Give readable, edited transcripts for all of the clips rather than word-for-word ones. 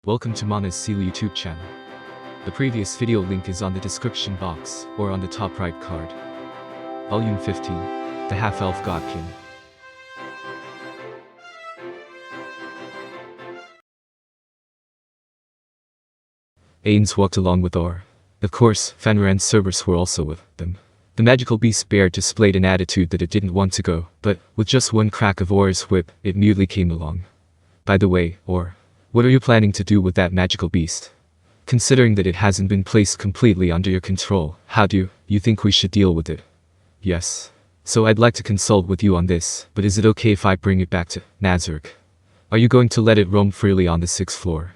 Welcome to Mana's Seal YouTube channel. The previous video link is on the description box or on the top right card. Volume 15, The Half-Elf Godkin. Ainz walked along with Aura. Of course, Fenrir and Cerberus were also with them. The magical beast bear displayed an attitude that it didn't want to go, but with just one crack of Aura's whip, it mutely came along. By the way, Aura, what are you planning to do with that magical beast? Considering that it hasn't been placed completely under your control, how do you think we should deal with it? Yes. So I'd like to consult with you on this, but is it okay if I bring it back to Nazareth? Are you going to let it roam freely on the 6th floor?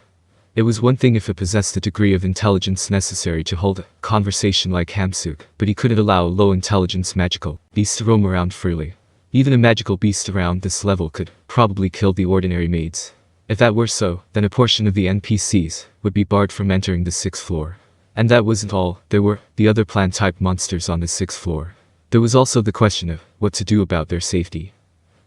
It was one thing if it possessed the degree of intelligence necessary to hold a conversation like Hamsuk, but he couldn't allow a low-intelligence magical beast to roam around freely. Even a magical beast around this level could probably kill the ordinary maids. If that were so, then a portion of the NPCs would be barred from entering the 6th floor. And that wasn't all, there were the other plant-type monsters on the 6th floor. There was also the question of what to do about their safety.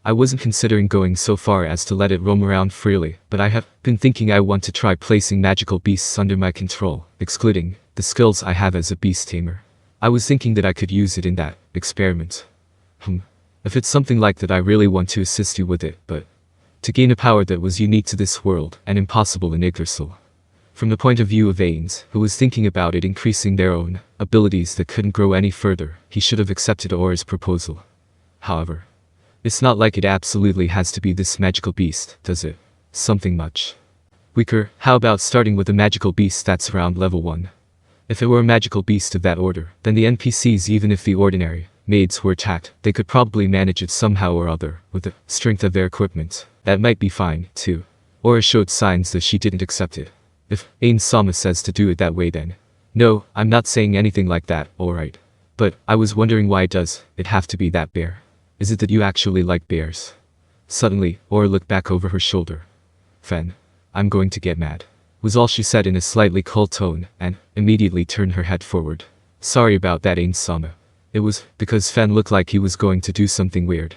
I wasn't considering going so far as to let it roam around freely, but I have been thinking I want to try placing magical beasts under my control, excluding the skills I have as a beast tamer. I was thinking that I could use it in that experiment. If it's something like that, I really want to assist you with it, but to gain a power that was unique to this world and impossible in Yggdrasil. From the point of view of Ainz, who was thinking about it increasing their own abilities that couldn't grow any further, he should have accepted Aura's proposal. However, it's not like it absolutely has to be this magical beast, does it? Something much weaker. How about starting with a magical beast that's around level 1? If it were a magical beast of that order, then the NPCs, even if the ordinary maids were attacked, they could probably manage it somehow or other, with the strength of their equipment. That might be fine, too. Aura showed signs that she didn't accept it. If Ainz says to do it that way, then no, I'm not saying anything like that, alright. But I was wondering, why does it have to be that bear? Is it that you actually like bears? Suddenly, Aura looked back over her shoulder. Fen, I'm going to get mad, was all she said in a slightly cold tone, and immediately turned her head forward. Sorry about that, Ainz. It was because Fen looked like he was going to do something weird.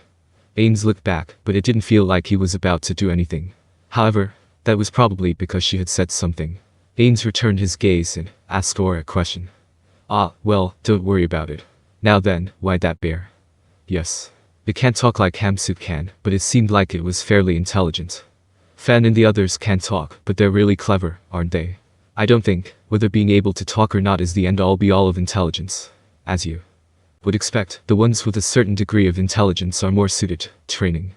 Ainz looked back, but it didn't feel like he was about to do anything. However, that was probably because she had said something. Ainz returned his gaze and asked Aura a question. Well, don't worry about it. Now then, why that bear? Yes. It can't talk like Hamsuk can, but it seemed like it was fairly intelligent. Fen and the others can't talk, but they're really clever, aren't they? I don't think whether being able to talk or not is the end-all be-all of intelligence. As you would expect, the ones with a certain degree of intelligence are more suited to training.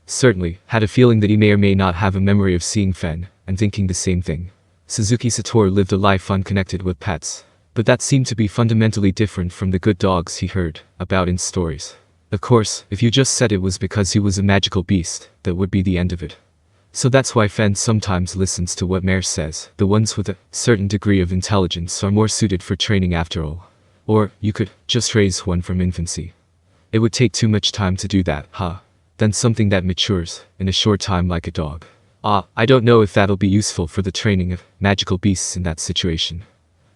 Certainly, had a feeling that he may or may not have a memory of seeing Fen, and thinking the same thing. Suzuki Satoru lived a life unconnected with pets, but that seemed to be fundamentally different from the good dogs he heard about in stories. Of course, if you just said it was because he was a magical beast, that would be the end of it. So that's why Fen sometimes listens to what Mare says. The ones with a certain degree of intelligence are more suited for training after all. Or, you could just raise one from infancy. It would take too much time to do that, Then something that matures in a short time like a dog. I don't know if that'll be useful for the training of magical beasts in that situation.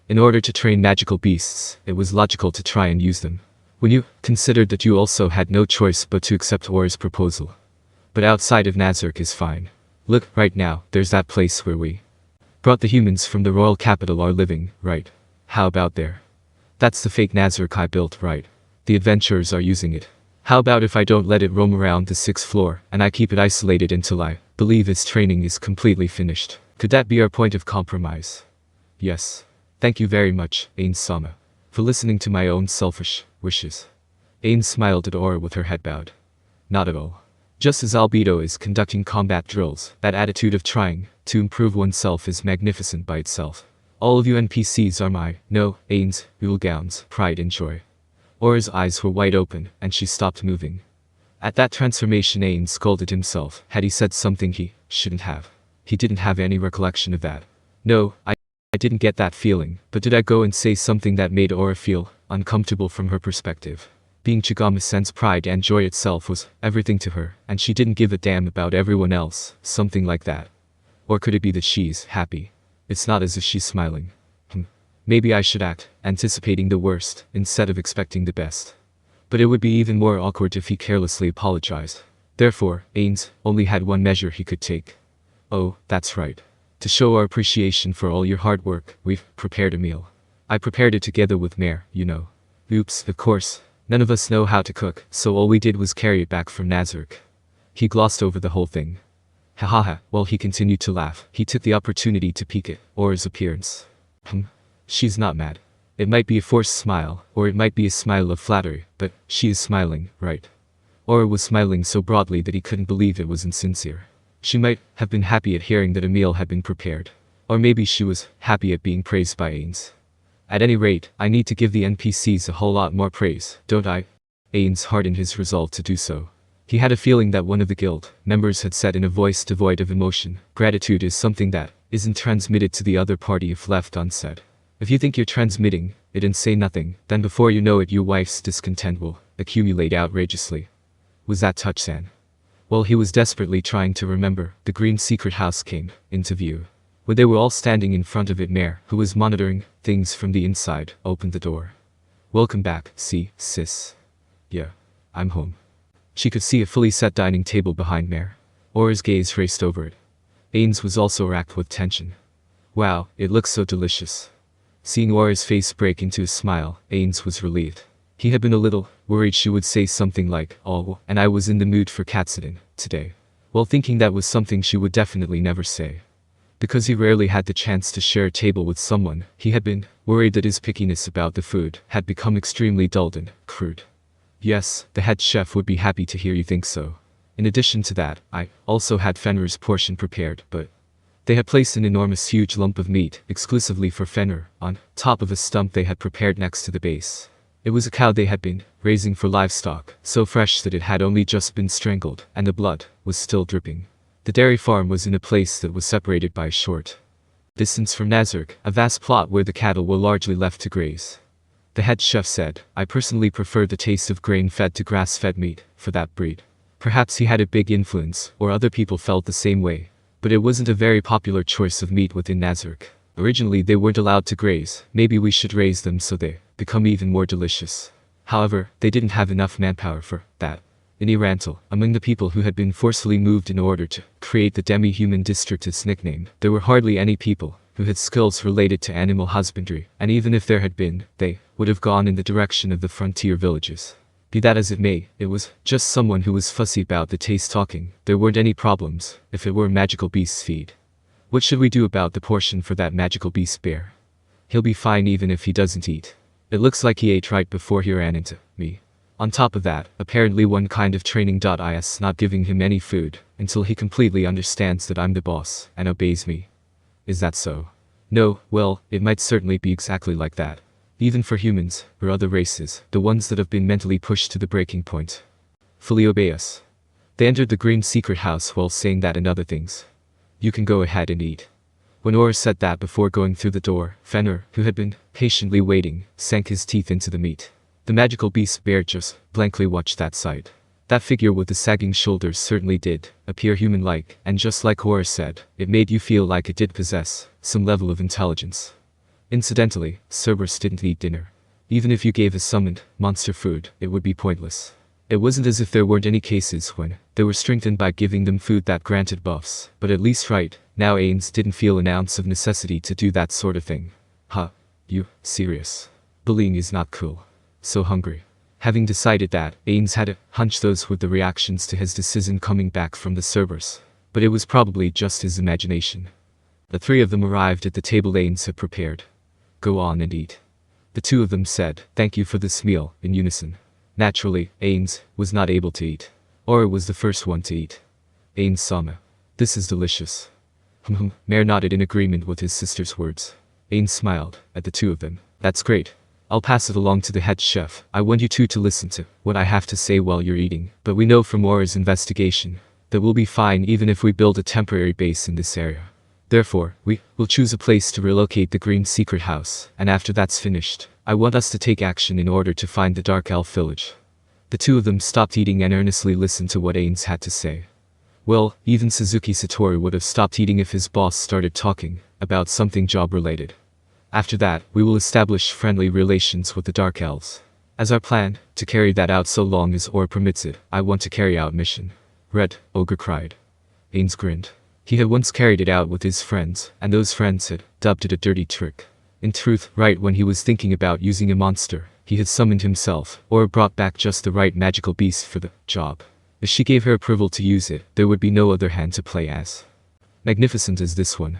In order to train magical beasts, it was logical to try and use them. When you considered that you also had no choice but to accept Aura's proposal. But outside of Nazareth is fine. Look, right now, there's that place where we brought the humans from the royal capital are living, right? How about there? That's the fake Nazareth I built, right? The adventurers are using it. How about if I don't let it roam around the 6th floor, and I keep it isolated until I believe its training is completely finished? Could that be our point of compromise? Yes. Thank you very much, Ainz, for listening to my own selfish wishes. Ainz smiled at Aura with her head bowed. Not at all. Just as Albedo is conducting combat drills, that attitude of trying to improve oneself is magnificent by itself. All of you NPCs are my, no, Ainz, Ulgaun's pride and joy. Aura's eyes were wide open, and she stopped moving. At that transformation, Ainz scolded himself. Had he said something he shouldn't have? He didn't have any recollection of that. No, I didn't get that feeling, but did I go and say something that made Aura feel uncomfortable from her perspective? Being Chigama-sen's pride and joy itself was everything to her, and she didn't give a damn about everyone else, something like that. Or could it be that she's happy? It's not as if she's smiling. Maybe I should act, anticipating the worst, instead of expecting the best. But it would be even more awkward if he carelessly apologized. Therefore, Ainz only had one measure he could take. Oh, that's right. To show our appreciation for all your hard work, we've prepared a meal. I prepared it together with Mare, you know. Oops, of course. None of us know how to cook, so all we did was carry it back from Nazareth. He glossed over the whole thing. Ha ha ha, while he continued to laugh, he took the opportunity to peek at Aura's appearance. She's not mad. It might be a forced smile, or it might be a smile of flattery, but she is smiling, right? Aura was smiling so broadly that he couldn't believe it was insincere. She might have been happy at hearing that a meal had been prepared. Or maybe she was happy at being praised by Ainz. At any rate, I need to give the NPCs a whole lot more praise, don't I? Ainz hardened his resolve to do so. He had a feeling that one of the guild members had said in a voice devoid of emotion, gratitude is something that isn't transmitted to the other party if left unsaid. If you think you're transmitting it and say nothing, then before you know it your wife's discontent will accumulate outrageously. Was that Touchsan? While he was desperately trying to remember, the green secret house came into view. When they were all standing in front of it, Mare, who was monitoring things from the inside, opened the door. Welcome back, sis. Yeah, I'm home. She could see a fully set dining table behind Mare. Aura's gaze raced over it. Ainz was also racked with tension. Wow, it looks so delicious. Seeing Aura's face break into a smile, Ainz was relieved. He had been a little worried she would say something like, oh, and I was in the mood for katsudon today. While thinking that was something she would definitely never say. Because he rarely had the chance to share a table with someone, he had been worried that his pickiness about the food had become extremely dull and crude. Yes, the head chef would be happy to hear you think so. In addition to that, I also had Fenrir's portion prepared, but they had placed an enormous huge lump of meat, exclusively for Fenrir, on top of a stump they had prepared next to the base. It was a cow they had been raising for livestock, so fresh that it had only just been strangled, and the blood was still dripping. The dairy farm was in a place that was separated by a short distance from Nazareth, a vast plot where the cattle were largely left to graze. The head chef said, I personally prefer the taste of grain-fed to grass-fed meat for that breed. Perhaps he had a big influence, or other people felt the same way, but it wasn't a very popular choice of meat within Nazareth. Originally they weren't allowed to graze, maybe we should raise them so they become even more delicious. However, they didn't have enough manpower for that. In Irantal, among the people who had been forcefully moved in order to create the demi-human district as nicknamed, there were hardly any people who had skills related to animal husbandry, and even if there had been, they would have gone in the direction of the frontier villages. Be that as it may, it was just someone who was fussy about the taste talking. There weren't any problems if it were a magical beast's feed. What should we do about the portion for that magical beast bear? He'll be fine even if he doesn't eat. It looks like he ate right before he ran into me. On top of that, apparently one kind of training.is not giving him any food until he completely understands that I'm the boss and obeys me. Is that so? No, well, it might certainly be exactly like that. Even for humans, or other races, the ones that have been mentally pushed to the breaking point. Fully obey us. They entered the green secret house while saying that and other things. You can go ahead and eat. When Aura said that before going through the door, Fenrir, who had been patiently waiting, sank his teeth into the meat. The magical beast bear just blankly watched that sight. That figure with the sagging shoulders certainly did appear human-like, and just like Aura said, it made you feel like it did possess some level of intelligence. Incidentally, Cerberus didn't eat dinner. Even if you gave a summoned monster food, it would be pointless. It wasn't as if there weren't any cases when they were strengthened by giving them food that granted buffs, but at least right now Ainz didn't feel an ounce of necessity to do that sort of thing. Huh? You serious? Bullying is not cool. So hungry. Having decided that, Ainz had a hunch those were the reactions to his decision coming back from the Cerberus. But it was probably just his imagination. The three of them arrived at the table Ainz had prepared. Go on and eat. The two of them said, thank you for this meal, in unison. Naturally, Ainz was not able to eat. Aura was the first one to eat. Ainz Sama. This is delicious. Mare nodded in agreement with his sister's words. Ainz smiled at the two of them. That's great. I'll pass it along to the head chef. I want you two to listen to what I have to say while you're eating. But we know from Aura's investigation that we'll be fine even if we build a temporary base in this area. Therefore, we will choose a place to relocate the green secret house, and after that's finished, I want us to take action in order to find the Dark Elf village. The two of them stopped eating and earnestly listened to what Ainz had to say. Well, even Suzuki Satori would have stopped eating if his boss started talking about something job-related. After that, we will establish friendly relations with the Dark Elves. As our plan, to carry that out so long as Aura permits it, I want to carry out mission. Red Ogre cried. Ainz grinned. He had once carried it out with his friends, and those friends had dubbed it a dirty trick. In truth, right when he was thinking about using a monster, he had summoned himself, or brought back just the right magical beast for the job. If she gave her approval to use it, there would be no other hand to play as magnificent as this one.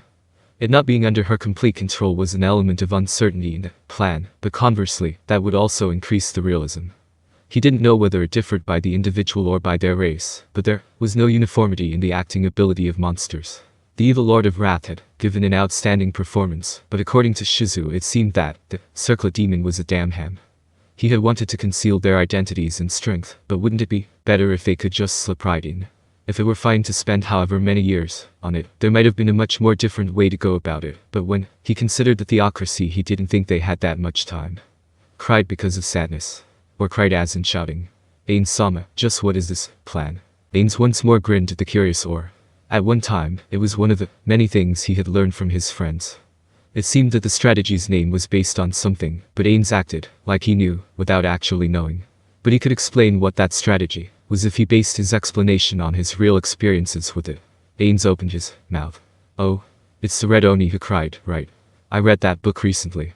It not being under her complete control was an element of uncertainty in the plan, but conversely, that would also increase the realism. He didn't know whether it differed by the individual or by their race, but there was no uniformity in the acting ability of monsters. The evil Lord of Wrath had given an outstanding performance, but according to Shizu it seemed that the Circlet Demon was a damn ham. He had wanted to conceal their identities and strength, but wouldn't it be better if they could just slip right in? If it were fine to spend however many years on it, there might have been a much more different way to go about it, but when he considered the theocracy he didn't think they had that much time. Cried because of sadness. Or cried as in shouting. Ainz-sama, just what is this plan? Ainz once more grinned at the curious Or. At one time, it was one of the many things he had learned from his friends. It seemed that the strategy's name was based on something, but Ainz acted like he knew, without actually knowing. But he could explain what that strategy was if he based his explanation on his real experiences with it. Ainz opened his mouth. Oh, it's the Red Oni who cried, right? I read that book recently.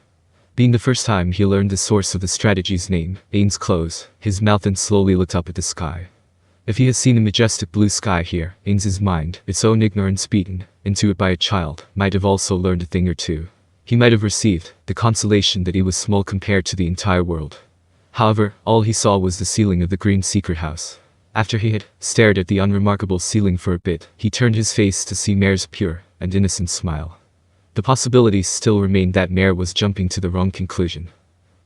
Being the first time he learned the source of the strategy's name, Ainz closed his mouth and slowly looked up at the sky. If he had seen a majestic blue sky here, Ainz's mind, its own ignorance beaten into it by a child, might have also learned a thing or two. He might have received the consolation that he was small compared to the entire world. However, all he saw was the ceiling of the green secret house. After he had stared at the unremarkable ceiling for a bit, he turned his face to see Mare's pure and innocent smile. The possibility still remained that Mare was jumping to the wrong conclusion.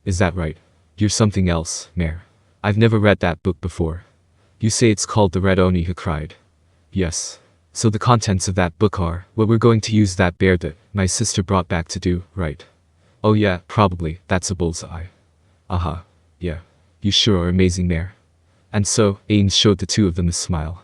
Is that right? You're something else, Mare. I've never read that book before. You say it's called The Red Oni Who Cried. Yes. So the contents of that book are what we're going to use that bear that my sister brought back to do, right? Oh yeah, probably, that's a bullseye. Yeah. You sure are amazing, Mare. And so, Ainz showed the two of them a smile.